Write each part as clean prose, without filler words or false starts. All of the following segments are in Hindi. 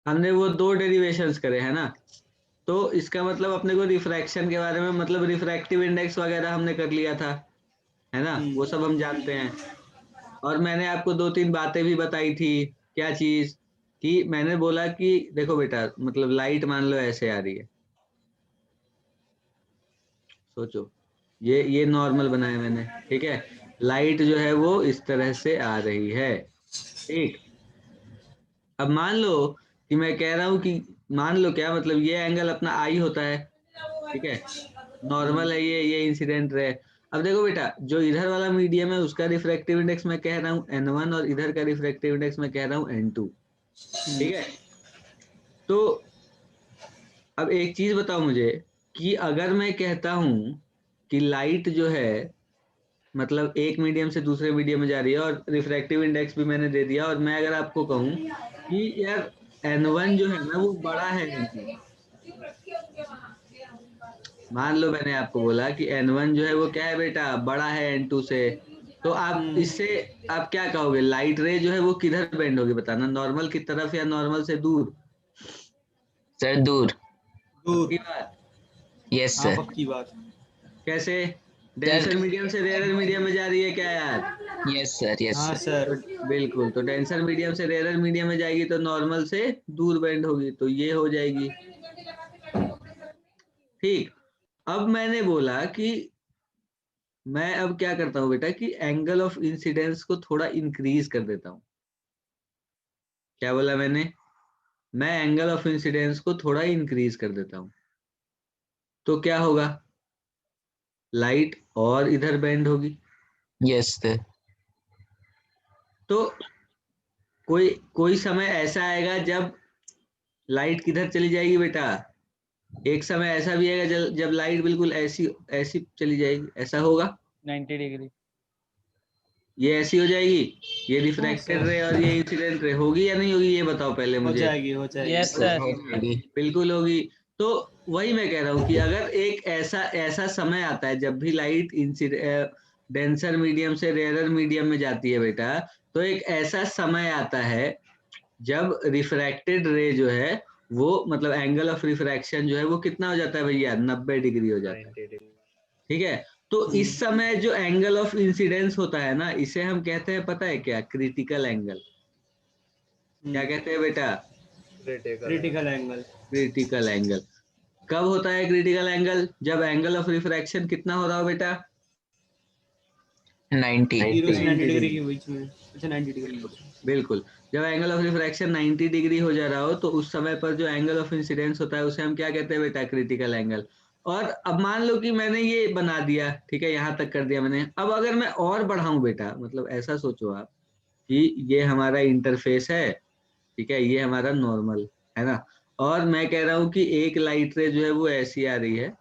हमने वो 2 डेरिवेशंस करे है ना, तो इसका मतलब अपने को रिफ्रैक्शन के बारे में, मतलब रिफ्रैक्टिव इंडेक्स वगैरह हमने कर लिया था, है ना, वो सब हम जानते हैं। और मैंने आपको 2-3 बातें भी बताई थी। क्या चीज? कि मैंने बोला कि देखो बेटा, मतलब लाइट मान लो ऐसे आ रही है, सोचो, ये नॉर्मल बनाया मैंने, ठीक है। लाइट जो है वो इस तरह से आ रही है, ठीक। अब मान लो कि मैं कह रहा हूँ कि, मान लो क्या मतलब, ये एंगल अपना आई होता है, ठीक है, नॉर्मल है ये इंसिडेंट रे। अब देखो बेटा, जो इधर वाला मीडियम है उसका रिफ्रैक्टिव इंडेक्स मैं कह रहा हूँ N1, और इधर का रिफ्रैक्टिव इंडेक्स मैं कह रहा हूँ N2, ठीक है। तो अब एक चीज बताओ मुझे, कि अगर मैं कहता हूँ कि लाइट जो है, मतलब एक मीडियम से दूसरे मीडियम में जा रही है, और रिफ्रैक्टिव इंडेक्स भी मैंने दे दिया, और मैं अगर आपको कहूँ कि यार N1 जो है ना वो बड़ा है N2 से, मान लो मैंने आपको बोला कि N1 जो है वो क्या है बेटा, बड़ा है N2 से, तो आप इससे आप क्या कहोगे, लाइट रे जो है वो किधर बेंड होगी, बताना, नॉर्मल की तरफ या नॉर्मल से दूर? सर दूर। पक्की दूर। बात? यस हाँ सर। पक्की बात। कैसे? सर डेंसर मीडियम से रेयर मीडियम में जा रही है क्या यार? यस सर, यस हाँ सर। सर। तो बिल्कुल, तो डेंसर मीडियम से रेयर मीडियम में जाएगी तो नॉर्मल से दूर बेंड होगी, तो ये हो जाएगी, ठीक। अब मैंने बोला कि मैं अब क्या करता हूँ बेटा, कि एंगल ऑफ इंसिडेंस को थोड़ा इंक्रीज कर देता हूँ। क्या बोला मैंने? मैं एंगल ऑफ इंसिडेंस को थोड़ा इंक्रीज कर देता हूँ, तो क्या होगा, लाइट और इधर बेंड होगी। Yes sir. तो कोई कोई समय ऐसा आएगा जब लाइट किधर चली जाएगी बेटा, एक समय ऐसा भी आएगा जब लाइट बिल्कुल ऐसी ऐसी चली जाएगी, ऐसा होगा? 90 डिग्री। ये ऐसी हो जाएगी, ये हाँ रिफ्रैक्टेड सर, रे और ये इंसिडेंट रे, होगी या नहीं होगी, ये बताओ पहले हो मुझे। जाएगी हो जाएगी। Yes sir sir. हो जाएगी। बिल्कुल होगी। तो वही मैं कह रहा हूँ कि अगर एक ऐसा ऐसा समय आता है जब भी लाइट डेंसर मीडियम से रेयरर मीडियम में जाती है बेटा, तो एक ऐसा समय आता है जब रिफ्रैक्टेड रे जो है वो, मतलब एंगल ऑफ रिफ्रैक्शन जो है वो कितना हो जाता है भैया, 90 डिग्री हो जाता है, ठीक है। तो इस समय जो एंगल ऑफ इंसिडेंस होता है ना, इसे हम कहते हैं, पता है क्या, क्रिटिकल एंगल। क्या कहते हैं बेटा? Critical angle. Critical angle. कब होता है क्रिटिकल एंगल? जब एंगल ऑफ रिफ्रैक्शन कितना हो रहा हो बेटा? 90। 0 से 90 90 डिग्री डिग्री। के बीच में। अच्छा 90 डिग्री। बिल्कुल, बिल्कुल। जब एंगल ऑफ रिफ्रैक्शन 90 डिग्री हो जा रहा हो, तो उस समय पर जो एंगल ऑफ इंसिडेंस होता है उसे हम क्या कहते हैं बेटा, क्रिटिकल एंगल। और अब मान लो कि मैंने ये बना दिया, ठीक है, यहाँ तक कर दिया मैंने। अब अगर मैं और बढ़ाऊं बेटा, मतलब ऐसा सोचो आप कि ये हमारा इंटरफेस है, ठीक है, ये हमारा नॉर्मल है ना, और मैं कह रहा हूँ कि एक लाइट रे जो है वो ऐसी आ रही है,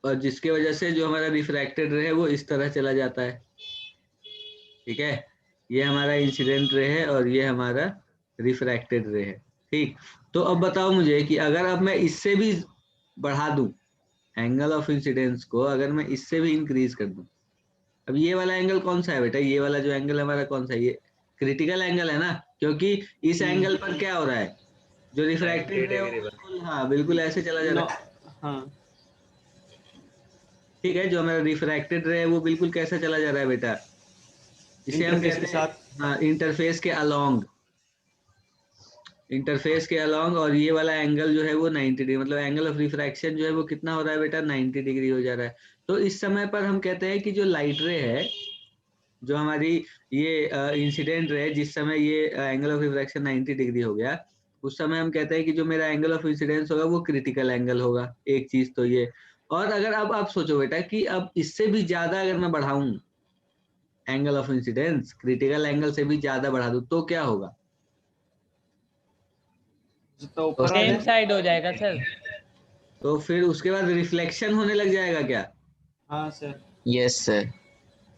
और जिसके वजह से जो हमारा रिफ्रैक्टेड रे है वो इस तरह चला जाता है, ठीक है। ये हमारा इंसिडेंट रे है और ये हमारा रिफ्रैक्टेड रे है, ठीक। तो अब बताओ मुझे कि अगर अब मैं इससे भी बढ़ा दूं एंगल ऑफ इंसिडेंस को, अगर मैं इससे भी इंक्रीज कर दूं, अब ये वाला एंगल कौन सा है बेटा, ये वाला जो एंगल हमारा कौन सा है, ये क्रिटिकल एंगल है ना, क्योंकि इस एंगल पर क्या हो रहा है, जो रिफ्रैक्टेड रे है वो बिल्कुल, हाँ बिल्कुल ऐसे चला जा नो। रहा है, हाँ। ठीक है। जो हमारा रिफ्रैक्टेड रे है वो बिल्कुल कैसा चला जा रहा है बेटा, इसे हम इंटरफेस के कहते हैं, साथ। हाँ, इंटरफेस के अलोंग, इंटरफेस के अलोंग। और ये वाला एंगल जो है वो 90 डिग्री, मतलब एंगल ऑफ रिफ्रैक्शन जो है वो कितना हो रहा है बेटा, 90 डिग्री हो जा रहा है। तो इस समय पर हम कहते हैं कि जो लाइट रे है, जो हमारी ये इंसिडेंट रे, जिस समय ये एंगल ऑफ रिफ्रैक्शन 90 डिग्री हो गया, उस समय हम कहते हैं कि जो मेरा एंगल ऑफ इंसिडेंस होगा वो क्रिटिकल एंगल होगा। एक चीज तो ये। और अगर अब आप सोचो बेटा कि अब इससे भी ज्यादा अगर मैं बढ़ाऊं angle of incidence, critical angle से भी ज्यादा बढ़ा दूं, तो क्या होगा? जितना ऊपर आ सेम जाए। साइड हो जाएगा सर। तो फिर उसके बाद रिफ्लेक्शन होने लग जाएगा क्या? हाँ सर। Yes sir.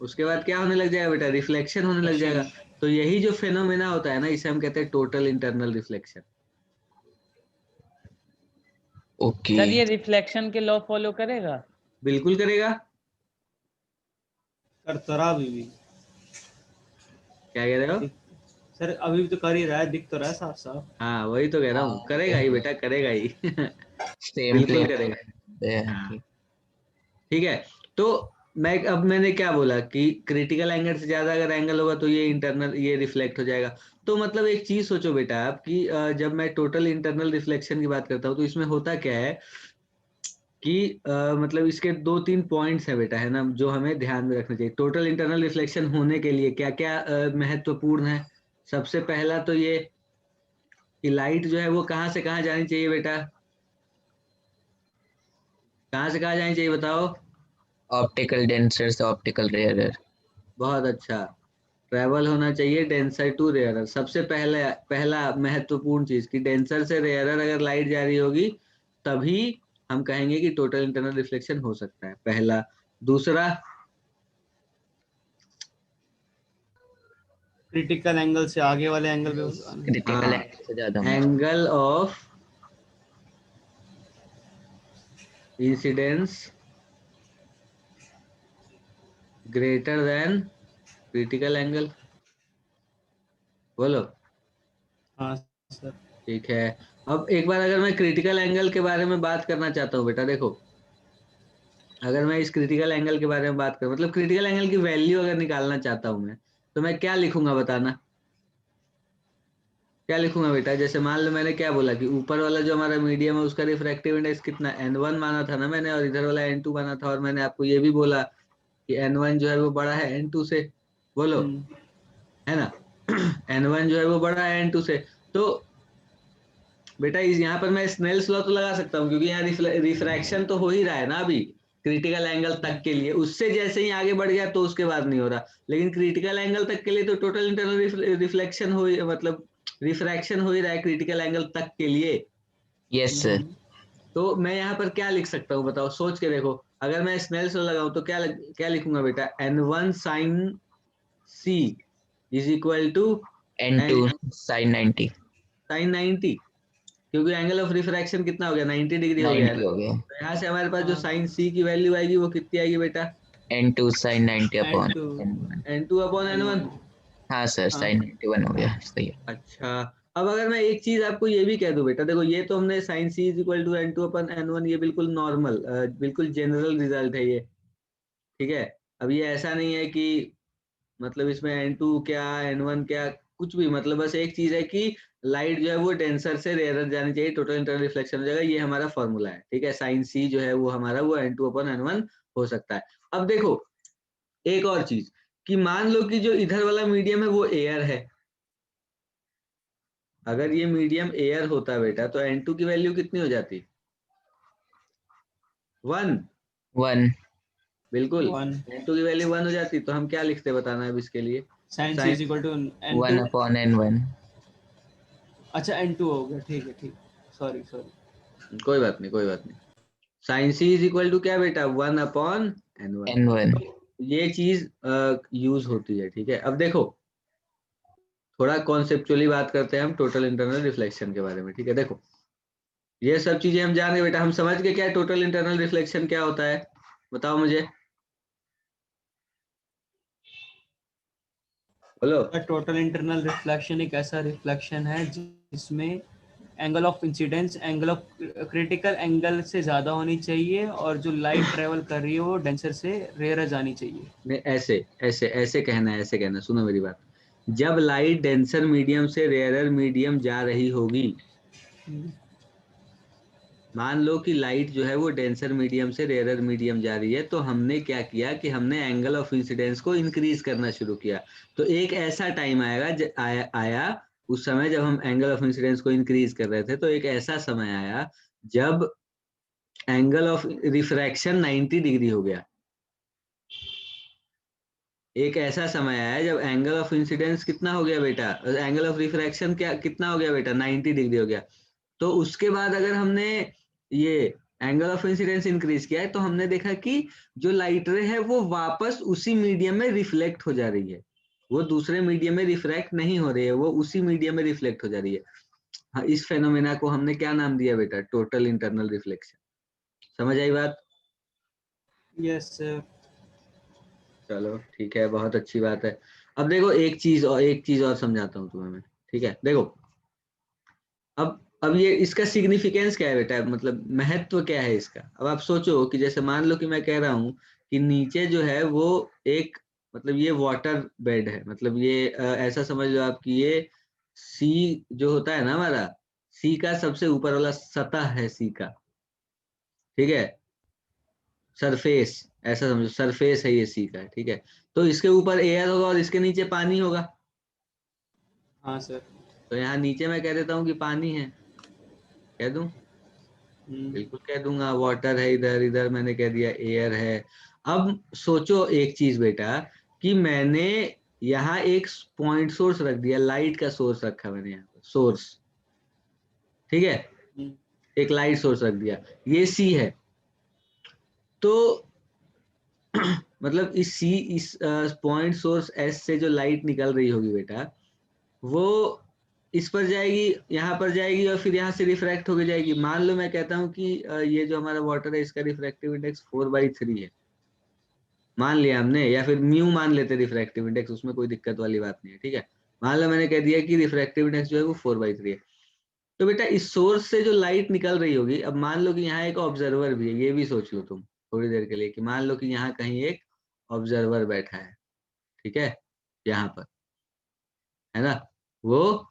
उसके बाद क्या होने लग जाएगा बेटा, रिफ्लेक्शन होने लग जाएगा। एक्शन। तो यही जो फेनोमेना होता है ना, इसे हम कहते हैं total internal reflection. Okay. Sir ये रिफ्लेक्शन के लॉ फॉलो करेगा? बिल्कुल करेगा। सर तरा भी। क्या कह रहे हो? सर अभी भी तो कर ही रहा है, दिख तो रहा है साफ साफ। हाँ वही तो कह रहा हूँ, करेगा ही बेटा, करेगा ही सेम बिल्कुल प्लेन करेगा। हाँ ठीक है। तो मैंने क्या बोला कि क्रिटिकल एंगल से ज्यादा अगर एंगल होगा तो ये इंटरनल, ये रिफ्लेक्ट हो जाएगा। तो मतलब एक चीज सोचो बेटा आप कि जब मैं टोटल इंटरनल रिफ्लेक्शन की बात करता हूँ तो इसमें होता क्या है कि मतलब इसके 2-3 पॉइंट्स है बेटा, है ना, जो हमें ध्यान में रखना चाहिए। टोटल इंटरनल रिफ्लेक्शन होने के लिए क्या क्या महत्वपूर्ण है। सबसे पहला तो ये कि लाइट जो है वो कहाँ से कहाँ जानी चाहिए बेटा, कहाँ से कहाँ जानी चाहिए बताओ। ऑप्टिकल डेंसर से ऑप्टिकल रेयरर। बहुत अच्छा, ट्रेवल होना चाहिए डेंसर टू रेयरर। सबसे पहले पहला महत्वपूर्ण चीज कि डेंसर से रेयरर अगर लाइट जा रही होगी तभी हम कहेंगे कि टोटल इंटरनल रिफ्लेक्शन हो सकता है, पहला। दूसरा, क्रिटिकल एंगल से आगे वाले एंगल पे क्रिटिकल हाँ, एंगल से ज्यादा होना चाहिए। Angle of incidence greater than critical angle. बोलो। हाँ सर। ठीक है। अब एक बार अगर मैं क्रिटिकल एंगल के बारे में बात करना चाहता हूँ बेटा, देखो, अगर मैं इस क्रिटिकल एंगल के बारे में बात करूं, मतलब क्रिटिकल एंगल की वैल्यू अगर निकालना चाहता हूं मैं, तो मैं क्या लिखूंगा बताना, क्या लिखूंगा बेटा। जैसे मान लो मैंने क्या बोला कि ऊपर वाला जो हमारा मीडियम है उसका रिफ्रैक्टिव इंडेक्स कितना, n1 माना था ना मैंने, और इधर वाला n2 माना था, और मैंने आपको ये भी बोला कि n1 जो है वो बड़ा है n2 से। बोलो, है ना n1 जो है वो बड़ा है n2 से। तो बेटा इस यहाँ पर मैं स्नेल्स लॉ तो लगा सकता हूँ, क्योंकि यहाँ रिफ्रैक्शन तो हो ही रहा है ना अभी क्रिटिकल एंगल तक के लिए। उससे जैसे ही आगे बढ़ गया तो उसके बाद नहीं हो रहा, लेकिन क्रिटिकल एंगल तक के लिए तो टोटल इंटरनल रिफ्लेक्शन हो, मतलब रिफ्रैक्शन हो ही रहा है क्रिटिकल एंगल तक के लिए। Yes sir. तो मैं यहाँ पर क्या लिख सकता हूँ बताओ, सोच के देखो। अगर मैं स्नेल्स लॉ लगाऊं तो क्या लिखूंगा बेटा, n1 sine c is equal to N2 sin 90। Sine 90, क्योंकि एंगल ऑफ रिफ्रैक्शन कितना हो गया, 90 डिग्री हो गया है 90 ना। हो गया। तो यहाँ से हमारे पास जो हाँ साइन सी की वैल्यू आएगी वो कितनी आएगी बेटा, N2 sin 90 and upon two N1। n2 upon n1। N1। हाँ सर, हाँ sin 91 हो गया, सही है। अच्छा, अब अगर मैं एक चीज आपको ये भी कह दूं बेटा, देखो ये तो हमने sine C is equal to n2 upon n1, ये बिल्कुल नॉर्मल, बिल्कुल जनरल रिजल्ट है ये, ठीक है। अब ये ऐसा नहीं है कि मतलब इसमें n2 क्या n1 क्या कुछ भी, मतलब बस एक चीज है कि लाइट जो है वो डेंसर से रेयर जानी चाहिए, टोटल इंटरनल रिफ्लेक्शन हो जाएगा, ये हमारा फॉर्मूला है, ठीक है। साइन सी जो है वो हमारा वो n2 अपॉन n1 हो सकता है। अब देखो एक और चीज कि मान लो कि जो इधर वाला मीडियम है वो एयर है। अगर ये मीडियम एयर होता बेटा तो n2 की वैल्यू कितनी हो जाती, 1। 1 बिल्कुल, 1 n2 की वैल्यू 1 हो जाती, तो हम क्या लिखते बताना है अब इसके लिए, sine C sine, is equal to 1 N2। Upon N1। अच्छा N2 हो गया, ठीक है ठीक। Sorry sorry. कोई बात नहीं, कोई बात नहीं। Sine C is equal to क्या बेटा, 1 अपॉन n1। N1। ये चीज यूज होती है, ठीक है। अब देखो थोड़ा कॉन्सेप्चुअली बात करते हैं हम टोटल इंटरनल रिफ्लेक्शन के बारे में, ठीक है। देखो ये सब चीजें हम जान गए बेटा, हम समझ गए क्या टोटल इंटरनल रिफ्लेक्शन क्या होता है, बताओ मुझे, बोलो। टोटल इंटरनल रिफ्लेक्शन एक ऐसा रिफ्लेक्शन है जिसमें angle of incidence angle of critical angle से ज़्यादा होनी चाहिए, और जो लाइट ट्रेवल कर रही है वो डेंसर से रेयर जानी चाहिए। नहीं, ऐसे ऐसे ऐसे कहना है, ऐसे कहना, सुनो मेरी बात। जब लाइट डेंसर मीडियम से रेयरर मीडियम जा रही होगी, मान लो कि लाइट जो है वो डेंसर मीडियम से रेयरर मीडियम जा रही है, तो हमने क्या किया कि हमने एंगल ऑफ इंसिडेंस को इंक्रीज करना शुरू किया। तो एक ऐसा टाइम आएगा आया उस समय जब हम एंगल ऑफ इंसिडेंस को इंक्रीज कर रहे थे, तो एक ऐसा समय आया जब एंगल ऑफ रिफ्रैक्शन 90 डिग्री हो गया। एक ऐसा समय आया जब एंगल ऑफ इंसिडेंस कितना हो गया बेटा, एंगल ऑफ रिफ्रैक्शन क्या कितना हो गया बेटा, 90 डिग्री हो गया। तो उसके बाद अगर हमने ये एंगल ऑफ इंसिडेंस इंक्रीज किया है, तो हमने देखा कि जो लाइट रे है वो वापस उसी मीडियम में रिफ्लेक्ट हो जा रही है, वो दूसरे मीडियम में रिफ्रैक्ट नहीं हो रही है, वो उसी मीडियम में रिफ्लेक्ट हो जा रही है। हाँ, इस फेनोमेना को हमने क्या नाम दिया बेटा, टोटल इंटरनल रिफ्लेक्शन। समझ आई बात। Yes sir. चलो ठीक है, बहुत अच्छी बात है। अब देखो एक चीज और समझाता हूँ तुम्हें मैं, ठीक है। देखो अब ये इसका सिग्निफिकेंस क्या है बेटा, मतलब महत्व क्या है इसका। अब आप सोचो कि जैसे मान लो कि मैं कह रहा हूँ कि नीचे जो है वो एक, मतलब ये वाटर बेड है, मतलब ये ऐसा समझ लो आप कि ये सी जो होता है ना हमारा, सी का सबसे ऊपर वाला सतह है सी का, ठीक है, सरफेस, ऐसा समझो सरफेस है ये सी का, ठीक है। तो इसके ऊपर एयर होगा और इसके नीचे पानी होगा। हाँ सर। तो यहाँ नीचे मैं कह देता हूँ कि पानी है, कह दूं, बिल्कुल कह दूंगा। वाटर है इधर, इधर मैंने कह दिया एयर है। अब सोचो एक चीज बेटा, कि मैंने यहाँ एक पॉइंट सोर्स रख दिया, लाइट का सोर्स रखा मैंने यहाँ पर, सोर्स, ठीक है, एक लाइट सोर्स रख दिया, ये सी है। तो मतलब इस पॉइंट सोर्स एस से जो लाइट निकल रही होगी बेटा, वो इस पर जाएगी, यहाँ पर जाएगी और फिर यहाँ से रिफ्रैक्ट होके जाएगी। मान लो मैं कहता हूँ कि ये जो हमारा वाटर है इसका रिफ्रैक्टिव इंडेक्स 4/3 है, मान लिया हमने, या फिर म्यू मान लेते रिफ्रैक्टिव इंडेक्स, उसमें कोई दिक्कत वाली बात नहीं है, ठीक है। मान लो मैंने कह दिया कि रिफ्रैक्टिव इंडेक्स जो है वो 4/3 है। तो बेटा इस सोर्स से जो लाइट निकल रही होगी, अब मान लो कि यहाँ एक ऑब्जर्वर भी है, ये भी सोच लो तुम थोड़ी देर के लिए, कि मान लो कि यहाँ कहीं एक ऑब्जर्वर बैठा है, ठीक है, यहाँ पर, है ना, वो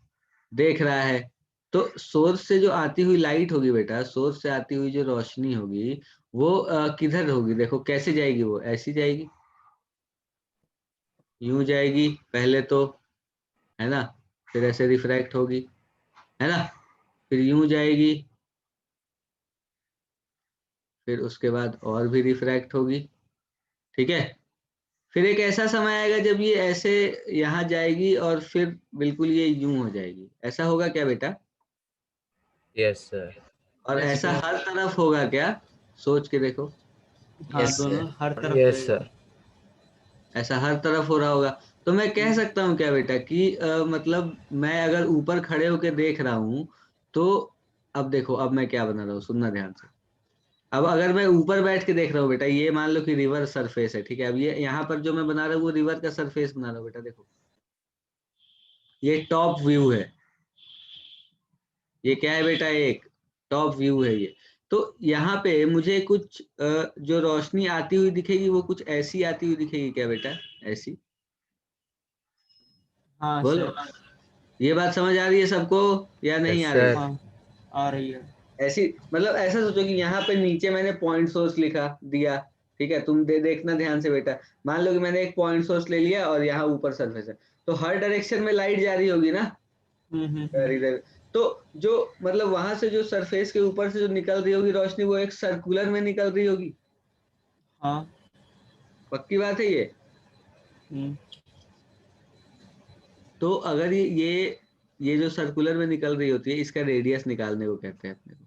देख रहा है। तो सोर्स से जो आती हुई लाइट होगी बेटा, सोर्स से आती हुई जो रोशनी होगी, वो किधर होगी, देखो कैसे जाएगी, वो ऐसी जाएगी, यूं जाएगी पहले तो, है ना, फिर ऐसे रिफ्रैक्ट होगी, है ना, फिर यूं जाएगी, फिर उसके बाद और भी रिफ्रैक्ट होगी, ठीक है। फिर एक ऐसा समय आएगा जब ये ऐसे यहाँ जाएगी और फिर बिल्कुल ये यूं हो जाएगी। ऐसा होगा क्या बेटा? Yes sir. और Yes, ऐसा sir. हर तरफ होगा क्या? सोच के देखो, हाँ Yes, दोनों sir. हर तरफ यस रहेगा। सर। ऐसा हर तरफ हो रहा होगा। तो मैं कह सकता हूँ क्या बेटा कि मतलब मैं अगर ऊपर खड़े होकर देख रहा हूँ, तो अब देखो, अब मैं क्या बना रहा हूँ, सुनना ध्यान से। अब अगर मैं ऊपर बैठ के देख रहा हूँ बेटा, ये मान लो कि रिवर सरफेस है, ठीक है। अब ये यहाँ पर जो मैं बना रहा हूँ वो रिवर का सरफेस बना रहा हूँ बेटा, देखो ये टॉप व्यू है, ये क्या है बेटा, एक टॉप व्यू है ये। तो यहाँ पे मुझे कुछ जो रोशनी आती हुई दिखेगी वो कुछ ऐसी आती हुई दिखेगी क्या बेटा, ऐसी, हाँ बोलो, सर। ये बात समझ आ रही है सबको या नहीं यस आ रही? सर। हाँ आ रही है। ऐसी, मतलब ऐसा सोचो कि यहाँ पे नीचे मैंने पॉइंट सोर्स लिखा दिया, ठीक है, तुम देखना ध्यान से बेटा। मान लो कि मैंने एक पॉइंट सोर्स ले लिया और यहाँ ऊपर सरफेस है, तो हर डायरेक्शन में लाइट जा रही होगी ना, इधर इधर। तो जो मतलब वहां से जो सरफेस के ऊपर से जो निकल रही होगी रोशनी, वो एक सर्कुलर में निकल रही होगी, हाँ। पक्की बात है ये। हम्म, तो अगर ये जो सर्कुलर में निकल रही होती है, इसका रेडियस निकालने को कहते हैं अपने को,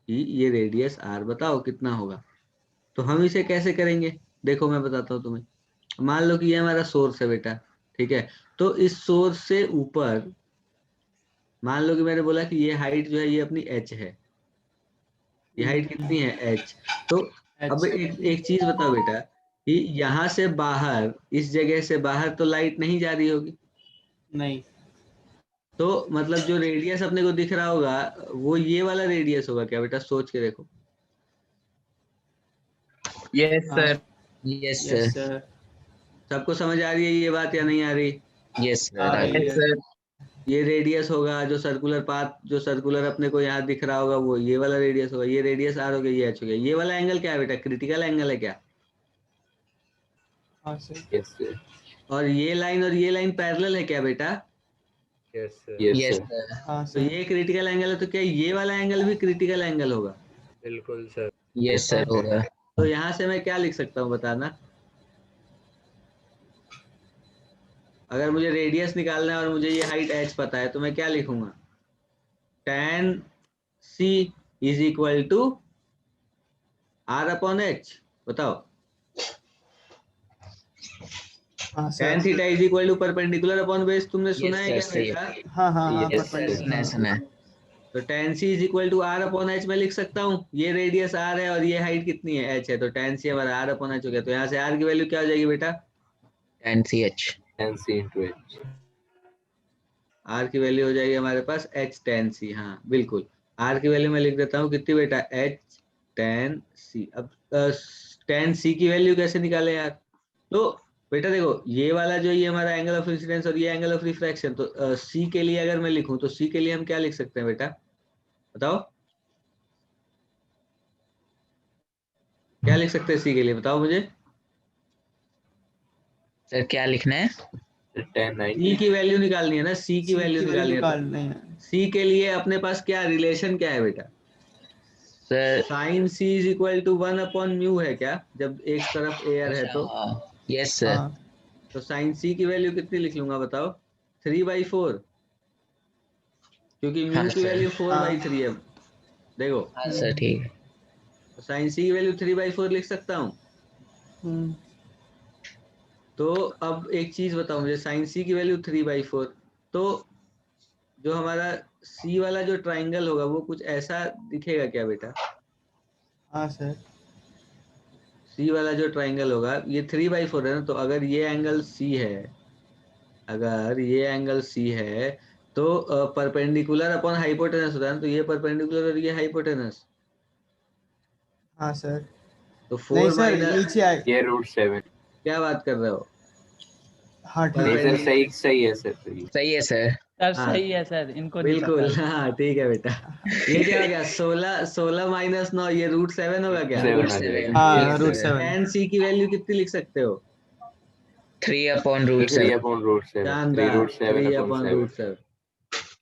कि ये रेडियस आर बताओ कितना होगा। तो हम इसे कैसे करेंगे, देखो मैं बताता हूँ तुम्हें। मान लो कि ये हमारा सोर्स है बेटा, ठीक है। तो इस सोर्स से ऊपर मान लो कि मैंने बोला कि ये हाइट जो है ये अपनी एच है, ये हाइट कितनी है, एच। तो अब अच्छा। एक चीज बताओ बेटा, कि यहाँ से बाहर, इस जगह से बाहर तो लाइट नहीं जा रही होगी, नहीं। तो मतलब जो रेडियस अपने को दिख रहा होगा वो ये वाला रेडियस होगा क्या बेटा, सोच के देखो। Yes, हाँ। sir. Yes, sir. Yes sir. सबको समझ आ रही है ये बात या नहीं आ रही? Yes, sir. आ रही Yes, है। sir. ये रेडियस होगा, जो सर्कुलर पाथ, जो सर्कुलर अपने को यहाँ दिख रहा होगा वो ये वाला रेडियस होगा, ये रेडियस आर हो गया, ये एच हो गया। ये वाला एंगल क्या है बेटा, क्रिटिकल एंगल है क्या? हाँ सर। Yes sir. और ये लाइन पैरेलल है क्या बेटा? Yes sir. Yes, sir. हाँ तो सर। ये क्रिटिकल एंगल है, तो क्या ये वाला एंगल भी क्रिटिकल एंगल होगा? बिल्कुल सर। Yes, sir. होगा. तो यहाँ से मैं क्या लिख सकता हूँ बताना, अगर मुझे रेडियस निकालना है और मुझे ये हाइट एच पता है, तो मैं क्या लिखूंगा, tan c is equal to R upon H, बताओ। हाँ tan sir. Theta is equal to perpendicular upon base, तुमने सुना Yes, है sir. क्या सही बेटा? है. हाँ हाँ हाँ Yes, sir. परपेंडिकुलर। सुना है. तो tan c is equal to r upon h में लिख सकता हूँ। ये रेडियस r है और ये हाइट कितनी है, h है, तो tan c हमारा r अपॉन h हो गया। तो यहाँ से r की वैल्यू क्या हो जाएगी बेटा, tan ch। tan c into h। r की वैल्यू हो जाएगी हमारे पास h tan c। हाँ बिल्कुल, r की वैल्यू मैं लिख देता हूँ कितनी बेटा, h tan c। अब tan c की वैल्यू कैसे निकाले यार, तो बेटा देखो ये वाला जो ये हमारा एंगल ऑफ इंसिडेंस और ये एंगल ऑफ रिफ्रैक्शन, तो c के लिए अगर मैं लिखूं तो c के लिए हम क्या लिख सकते हैं बेटा, बताओ क्या लिख सकते हैं c के लिए, बताओ मुझे। सर क्या लिखना है? tan c 90। की वैल्यू निकालनी है ना, c की C वैल्यू की निकालनी वैल्यू है, तो निकालनी है। c के लिए अपने पास क्या रिलेशन क्या है बेटा, sir sine c is equal to 1 upon mu है क्या, जब एक तरफ एयर है तो। Yes sir. हाँ तो साइन c की वैल्यू कितनी लिख लूंगा बताओ, 3/4, क्योंकि हाँ म्यू की सर। वैल्यू हाँ 4/3 है। देखो हाँ सर ठीक है। तो साइन c की वैल्यू 3/4 लिख सकता हूँ। हम्म, तो अब एक चीज बताओ मुझे, साइन c की वैल्यू 3/4, तो जो हमारा c वाला जो ट्राइंगल होगा वो कुछ ऐसा दिखेगा क्या बेटा, हाँ सर। c वाला जो ट्राइंगल होगा ये 3/4 है ना, तो अगर ये एंगल c है, अगर ये एंगल c है तो परपेंडिकुलर अपॉन हाइपोटेनस होता है ना, तो ये परपेंडिकुलर और ये हाइपोटेनस, हाँ सर। तो नहीं 4 सर माइनस, नीचे आए। ये √7। क्या बात कर रहे हो, हाँ ठीक नहीं है। सर, सही सही है सर, सही। सही है सर। सर हाँ सही है सर, इनको नहीं पता बिल्कुल, था। हाँ ठीक है बेटा। ये क्या हो गया, 16 माइनस 9, ये √7 होगा क्या। रूट 7 आ जाएगा। सेवन। हाँ yes root sir. Seven. tan c की वैल्यू कितनी लिख सकते हो, 3/√7। 3/√7। शानदार, 3√7 3 upon अपॉन 7। रूट सेवन,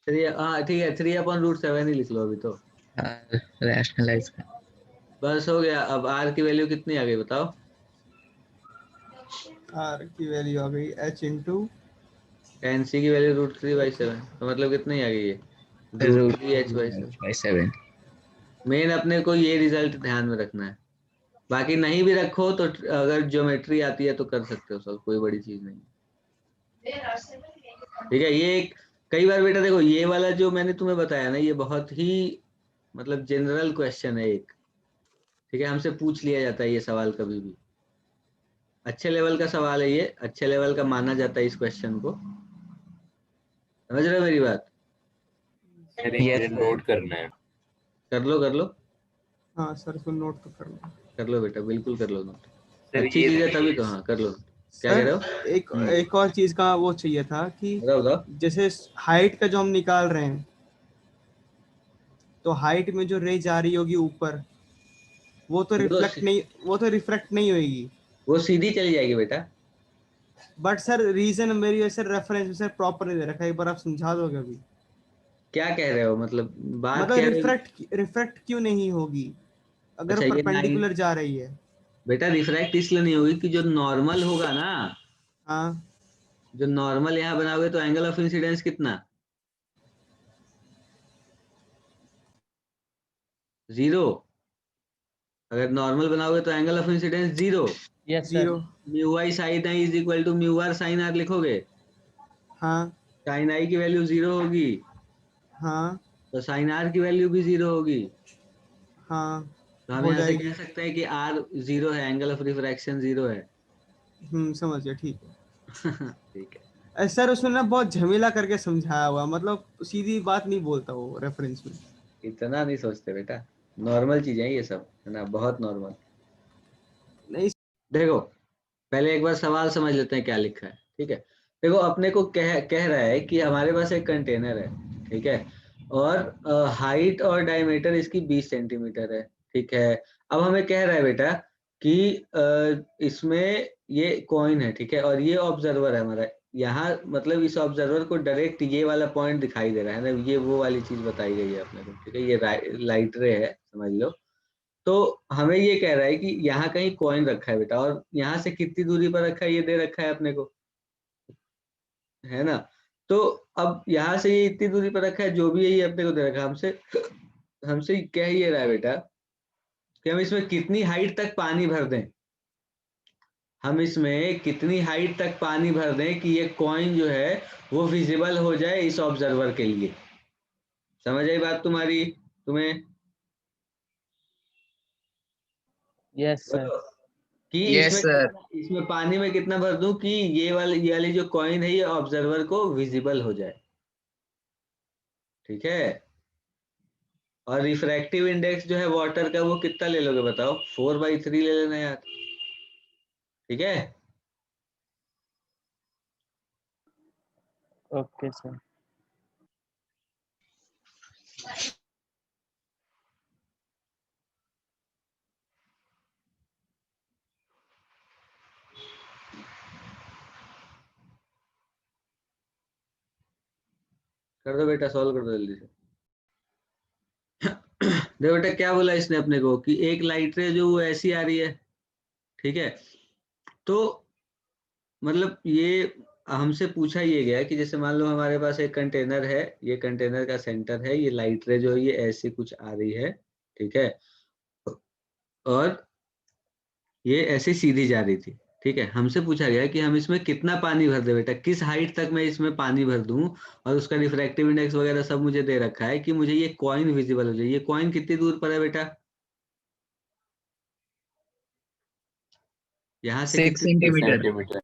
3, हाँ ठीक है, 3/√7 ही लिख लो अभी तो। रैशनलाइज कर। बस हो गया। अब r की वैल्यू कितनी आ गई बताओ, आर की वैल्यू आ गई h इंटू tan c की वैल्यू √3/7, तो मतलब कितनी आ गई है, रूट √3h/7। बाई 7। मेन अपने को ये रिजल्ट ध्यान में रखना है, बाकी नहीं भी रखो तो अगर ज्योमेट्री आती है तो कर सकते हो सॉल्व, कोई बड़ी चीज नहीं। ठीक है, ये एक, कई बार बेटा देखो ये वाला जो मैंने तुम्हें बताया ना, ये बहुत ही मतलब जनरल क्वेश्चन है एक, ठीक है, हमसे पूछ लिया जाता है ये सवाल कभी भी, अच्छे लेवल का सवाल है ये, अच्छे लेवल का माना जाता है इस क्वेश्चन को, समझ रहे हो मेरी बात। सर एक यस मिनट सर। नोट करना है। कर लो कर लो हाँ सर इसको नोट तो कर लो। कर लो बेटा, बिल्कुल कर लो नोट, सर अच्छी ये चीज है तभी तो, हाँ कर लो। क्या कह सर रहे हो, एक और चीज का वो चाहिए था कि बताओ बताओ। जैसे हाइट का जो हम निकाल रहे हैं, तो हाइट में जो रे जा रही होगी ऊपर, वो तो वो तो रिफ्लेक्ट नहीं होगी। वो सीधी चली जाएगी बेटा। बट सर रीजन मेरी सर रेफरेंस सर प्रॉपर नहीं दे रखा, एक बार आप समझा दोगे अभी। क्या कह रहे हो, मतलब बात मतलब कह रहे हो, रिफ्लेक्ट क्यों नहीं होगी अगर अच्छा ये लाइन, परपेंडिकुलर जा रही है। बेटा रिफ्रैक्ट इसलिए नहीं होगी कि जो नॉर्मल होगा ना, हाँ जो नॉर्मल यहाँ बनाओगे तो एंगल ऑफ इंसिडेंस कितना, 0। अगर नॉर्मल बनाओगे तो angle of incidence 0। Yes sir. Zero. Mu I sine I is equal to mu R sine R लिखोगे, हाँ साइन आई की वैल्यू 0 होगी, हाँ तो साइन आर की वैल्यू भी 0 होगी। हाँ तो हम हो यहाँ से जाएगी। कह सकते हैं कि आर 0 है, एंगल ऑफ रिफ्रैक्शन 0 है। समझ गया ठीक है। ठीक है, सर उसमें ना बहुत झमेला करके समझाया हुआ, मतलब सीधी बात नहीं बोलता वो रेफरेंस में। इतना नहीं सोचते बेटा, नॉर्मल चीजें हैं ये सब, है ना, बहुत नॉर्मल। नहीं। देखो पहले एक बार सवाल समझ लेते हैं क्या लिखा है, ठीक है। देखो अपने को कह रहा है कि हमारे पास एक कंटेनर है, ठीक है, और हाइट और डायमीटर इसकी 20 सेंटीमीटर है, ठीक है। अब हमें कह रहा है बेटा कि इसमें ये कॉइन है, ठीक है, और ये ऑब्जर्वर है हमारा, यहाँ मतलब इस ऑब्जर्वर को डायरेक्ट ये वाला पॉइंट दिखाई दे रहा है ना, ये वो वाली चीज बताई गई है अपने को, ठीक है, ये लाइट रे है समझ लो। तो हमें ये कह रहा है कि यहाँ कहीं कॉइन रखा है बेटा, और यहाँ से कितनी दूरी पर रखा है ये दे रखा है अपने को, है ना। तो अब यहाँ से ये इतनी दूरी पर रखा है, जो भी है ये अपने को दे रखा है, हमसे हमसे कह ये रहा है बेटा कि हम इसमें कितनी हाइट तक पानी भर दें, हम इसमें कितनी हाइट तक पानी भर दें कि ये कॉइन जो है वो विजिबल हो जाए इस ऑब्जर्वर के लिए। समझ आई बात तुम्हारी? तुम्हें यस सर। बोलो कि यस सर। इसमें पानी में कितना भर दूं कि ये वाली जो कॉइन है ये ऑब्जर्वर को विजिबल हो जाए, ठीक है। और रिफ्रैक्टिव इंडेक्स जो है वाटर का वो कितना ले लोगे बताओ? 4/3 ले लेना यार, ठीक है। Okay sir. कर दो बेटा, सॉल्व कर दो जल्दी से। देखो बेटा क्या बोला इसने अपने को कि एक लाइट रे जो वो ऐसी आ रही है, ठीक है। तो मतलब ये हमसे पूछा ये गया कि जैसे मान लो हमारे पास एक कंटेनर है, ये कंटेनर का सेंटर है, ये लाइट रे जो है ये ऐसी कुछ आ रही है, ठीक है। और ये ऐसे सीधी जा रही थी, ठीक है। हमसे पूछा गया कि हम इसमें कितना पानी भर दे बेटा, किस हाइट तक मैं इसमें पानी भर दूं, और उसका रिफ्रैक्टिव इंडेक्स वगैरह सब मुझे दे रखा है कि मुझे ये कॉइन विजिबल हो जाए। ये कॉइन कितनी दूर पर है बेटा? यहाँ से 6 कितनी? 6 सेंटीमीटर। सेंटीमीटर।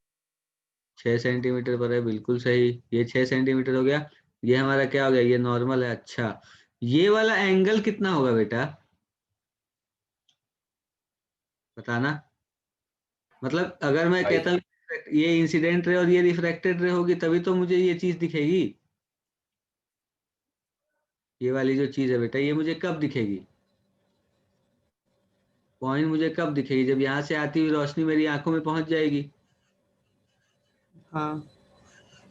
6 सेंटीमीटर पर है, बिल्कुल सही। ये 6 सेंटीमीटर हो गया। ये हमारा क्या हो गया? ये नॉर्मल है। अच्छा, ये वाला एंगल कितना होगा बेटा, बताना। मतलब अगर मैं भाई कहता हूँ ये इंसिडेंट रे और ये रिफ्रैक्टेड रे होगी तभी तो मुझे ये चीज दिखेगी। ये वाली जो चीज है बेटा ये मुझे कब दिखेगी? पॉइंट मुझे कब दिखेगी? जब यहाँ से आती हुई रोशनी मेरी आंखों में पहुंच जाएगी। हाँ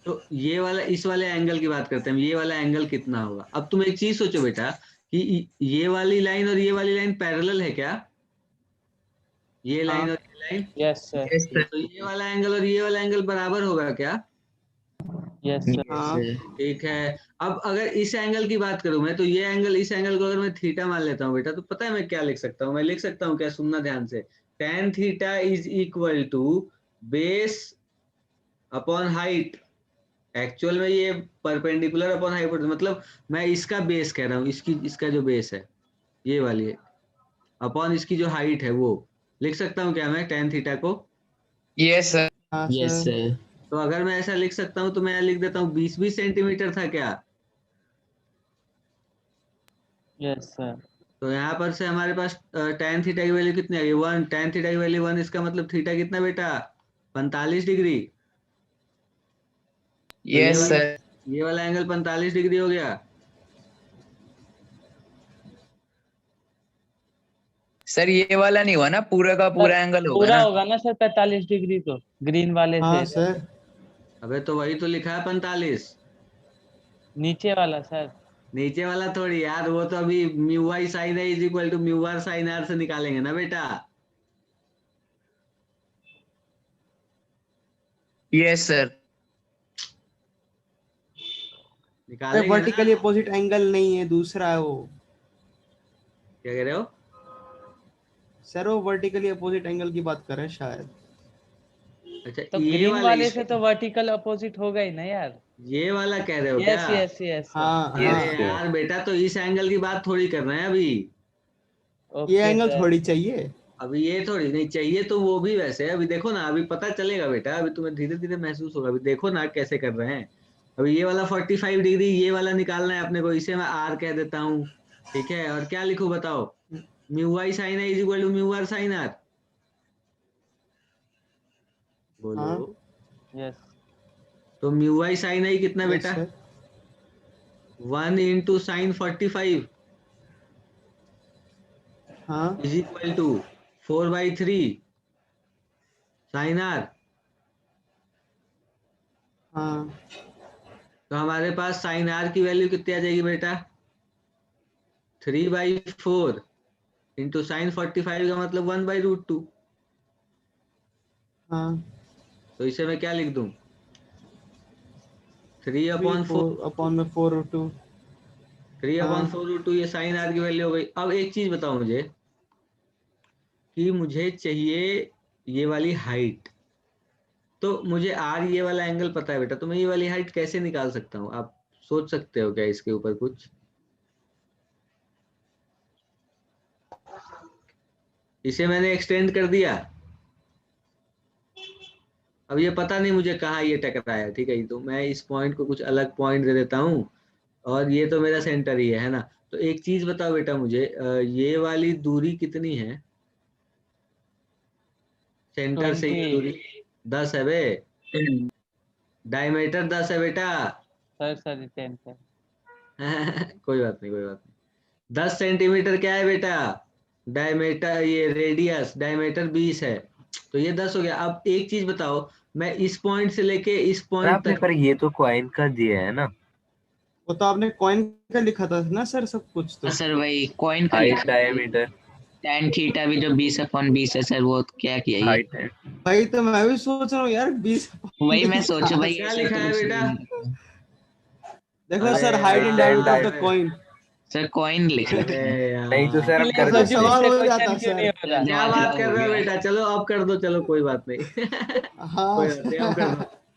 तो ये वाला, इस वाले एंगल की बात करते हैं, ये वाला एंगल कितना होगा? अब तुम एक चीज सोचो बेटा कि ये वाली लाइन और ये वाली लाइन पैरेलल है क्या? ये लाइन हाँ और ये line, yes sir. Yes sir. तो ये वाला एंगल और ये वाला एंगल बराबर होगा क्या? Yes sir. यस हाँ सर। ठीक है। अब अगर इस एंगल की बात करूं मैं, तो ये एंगल, इस एंगल को अगर मैं थीटा मान लेता हूं बेटा, तो पता है मैं क्या लिख सकता हूं? मैं लिख सकता हूं क्या, सुनना ध्यान से। tan theta is equal to base upon height. Actual में ये परपेंडिकुलर अपॉन हाइपोटेनस, मतलब मैं इसका बेस कह रहा हूँ, इसकी, इसका जो बेस है ये वाली है, अपॉन इसकी जो हाइट है वो। लिख सकता हूँ क्या मैं tan थीटा को? Yes sir. हाँ यस सर। सर। तो अगर मैं ऐसा लिख सकता हूँ तो मैं लिख देता हूँ 20-20 सेंटीमीटर था क्या? Yes sir. तो यहाँ पर से हमारे पास tan थीटा की वैल्यू कितनी आ गई? 1। tan थीटा की वैल्यू 1, इसका मतलब थीटा कितना बेटा? 45 डिग्री। तो यस सर। ये वाला एंगल 45 डिग्री हो गया। सर ये वाला नहीं हुआ ना, पूरा का सर पूरा एंगल होगा पूरा ना। होगा ना सर 45 डिग्री तो ग्रीन वाले हाँ से सर। अबे तो वही तो लिखा है 45। नीचे वाला सर। नीचे वाला थोड़ी यार, वो तो अभी म्यू आई साइन है is equal to mu R sine R से निकालेंगे ना बेटा। Yes sir. अरे निकालेंगे ना। वर्टिकली अपोजिट एंगल नहीं है, दूसरा है वो। क्या कह रहे हो? सर वो वर्टिकली अपोजिट एंगल की बात कर रहे हैं शायद। अच्छा, तो ये ग्रीन वाले वाले से तो वर्टिकल अपोजिट होगा ही ना यार। ये वाला कह रहे हो क्या? Yes yes yes sir. हाँ अरे हाँ। Yes sir. यार बेटा, तो इस एंगल की बात थोड़ी कर रहे हैं अभी। ये ओके एंगल सर। थोड़ी चाहिए। अभी ये थोड़ी नहीं चाहिए, तो वो भी वैसे अभी देखो ना, अभी पता चलेगा बेटा, अभी तुम्हें धीरे धीरे महसूस होगा। अभी देखो ना कैसे कर रहे हैं। अभी ये वाला 45 डिग्री ये वाला निकालना है अपने को, इसे मैं आर कह देता हूँ, ठीक है। और क्या लिखूं बताओ? म्यू आई साइन है is equal to mu R sine R. बोलो। हाँ यस। तो म्यू आई साइन आई कितना यस बेटा? सर। 1 इंटू साइन 45 हाँ is equal to 4/3 sine R. हाँ तो हमारे पास साइन आर की वैल्यू कितनी आ जाएगी बेटा? 3/4 इंटू साइन 45 का मतलब 1/√2। हाँ। तो इसे मैं क्या लिख दूं? 3/4। 3/4/4√2। 3/4√2 ये साइन आर की वैल्यू हो गई। अब एक चीज बताओ मुझे कि मुझे चाहिए ये वाली हाइट। तो मुझे आर ये वाला एंगल पता है बेटा, तो मैं ये वाली हाइट कैसे निकाल सकता हूँ? आप सोच सकते हो क्या इसके ऊपर कुछ? इसे मैंने एक्सटेंड कर दिया। अब ये पता नहीं मुझे कहाँ ये टकराया, ठीक है, तो मैं इस पॉइंट को कुछ अलग पॉइंट दे देता हूँ, और ये तो मेरा सेंटर ही है ना। तो एक चीज बताओ बेटा मुझे, ये वाली दूरी कितनी है सेंटर से? ये 20 दूरी 10 है बे, डायमीटर 10 है बेटा। Sir sir 10 sir. कोई बात नहीं, कोई बात नहीं। 10 सेंटीमीटर क्या है बेटा डायमीटर, ये रेडियस डायमीटर 20 है, तो ये 10 हो गया। अब एक चीज बताओ, मैं इस पॉइंट से लेके इस सर पॉइंट आपने तक, पर ये तो कॉइन का दिया है ना, वो तो आपने कॉइन का लिखा था ना सर सब कुछ तो। सर वही कॉइन का हाइट डायमीटर tan थीटा भी जो 20/20 है सर, वो क्या किया ये? हाइट है। भाई तो मैं भी सोच रहा हूँ यार 20। वही मैं सोचू भाई क्या ऐसे लिखा तो है कुछ बेटा? नहीं लिखा। देखो अरे सर हाइट एंड यार, diameter of the coin. Sir coin लिख अरे रखे हैं। नहीं तो सर अब इसलिए कर तो दो। सोचू सवाल इससे हो जाता क्वेश्चन क्यों नहीं सर। होगा। क्या बात कर रहे हो बेटा, चलो अब कर दो, चलो कोई बात नहीं। हाँ कोई बात नहीं, अब कर दो।